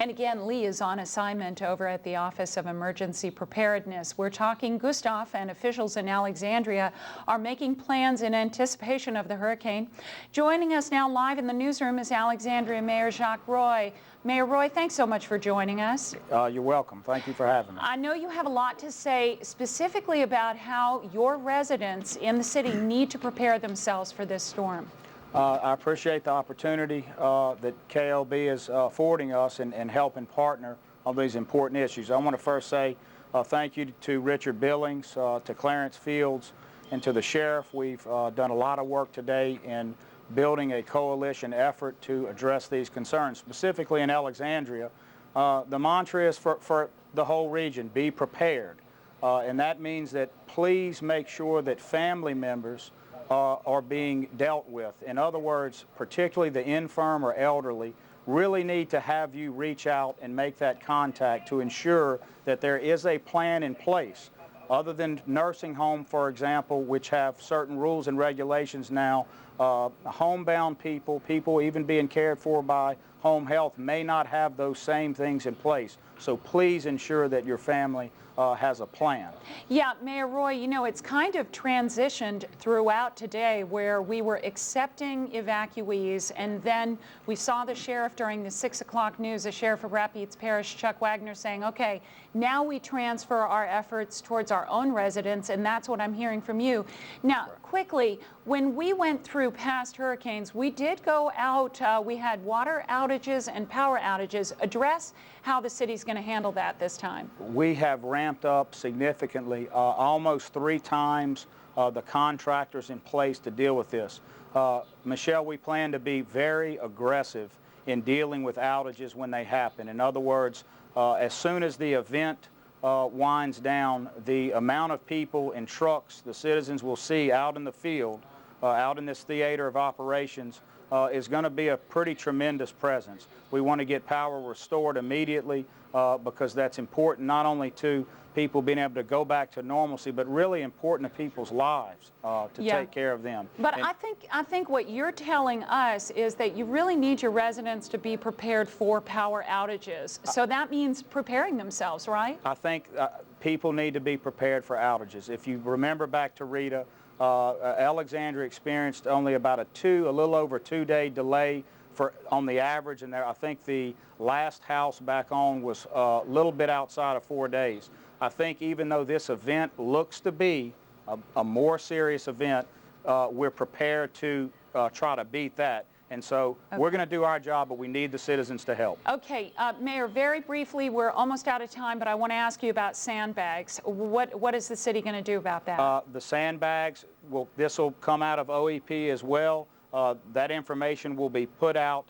And again, Lee is on assignment over at the Office of Emergency Preparedness. We're talking Gustav, and officials in Alexandria are making plans in anticipation of the hurricane. Joining us now live in the newsroom is Alexandria Mayor Jacques+Roy. Mayor Roy, thanks so much for joining us. You're welcome. Thank you for having me. I know you have a lot to say specifically about how your residents in the city need to prepare themselves for this storm. I appreciate the opportunity that KLB is affording us and helping partner on these important issues. I want to first say thank you to Richard Billings, to Clarence Fields, and to the sheriff. We've done a lot of work today in building a coalition effort to address these concerns. Specifically in Alexandria, the mantra is for the whole region, be prepared. And that means that please make sure that family members are being dealt with. In other words, particularly the infirm or elderly, really need to have you reach out and make that contact to ensure that there is a plan in place. Other than nursing home, for example, which have certain rules and regulations now, homebound people even being cared for by home health may not have those same things in place. So please ensure that your family has a plan. Yeah, Mayor Roy, you know, it's kind of transitioned throughout today where we were accepting evacuees, and then we saw the sheriff during the 6 o'clock news, the sheriff of Rapides Parish, Chuck Wagner, saying, okay, now we transfer our efforts towards our own residents, and that's what I'm hearing from you. Now, quickly, when we went through past hurricanes, we did go out, we had water outages and power outages. Address how the city's going to handle that this time. We have ramped up significantly, almost 3 times the contractors in place to deal with this. Michelle, we plan to be very aggressive in dealing with outages when they happen. In other words, as soon as the event winds down, the amount of people and trucks the citizens will see out in the field, out in this theater of operations, is going to be a pretty tremendous presence. We want to get power restored immediately because that's important not only to people being able to go back to normalcy, but really important to people's lives to take care of them. But I think what you're telling us is that you really need your residents to be prepared for power outages. So that means preparing themselves, right? I think people need to be prepared for outages. If you remember back to Rita, Alexandria experienced only about a little over 2-day delay on the average, and I think the last house back on was a little bit outside of 4 days. I think even though this event looks to be a more serious event, we're prepared to try to beat that. And so we're going to do our job, but we need the citizens to help. Okay, Mayor, very briefly, we're almost out of time, but I want to ask you about sandbags. What is the city going to do about that? The sandbags, this will come out of OEP as well. That information will be put out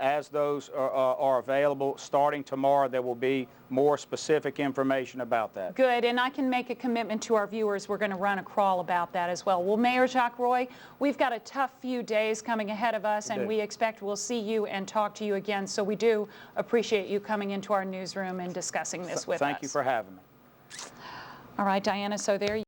as those are available. Starting tomorrow, there will be more specific information about that. Good, and I can make a commitment to our viewers. We're going to run a crawl about that as well. Well, Mayor Jacques+Roy, we've got a tough few days coming ahead of us, and we expect we'll see you and talk to you again. So we do appreciate you coming into our newsroom and discussing this with us. Thank you for having me. All right, Diana, so there you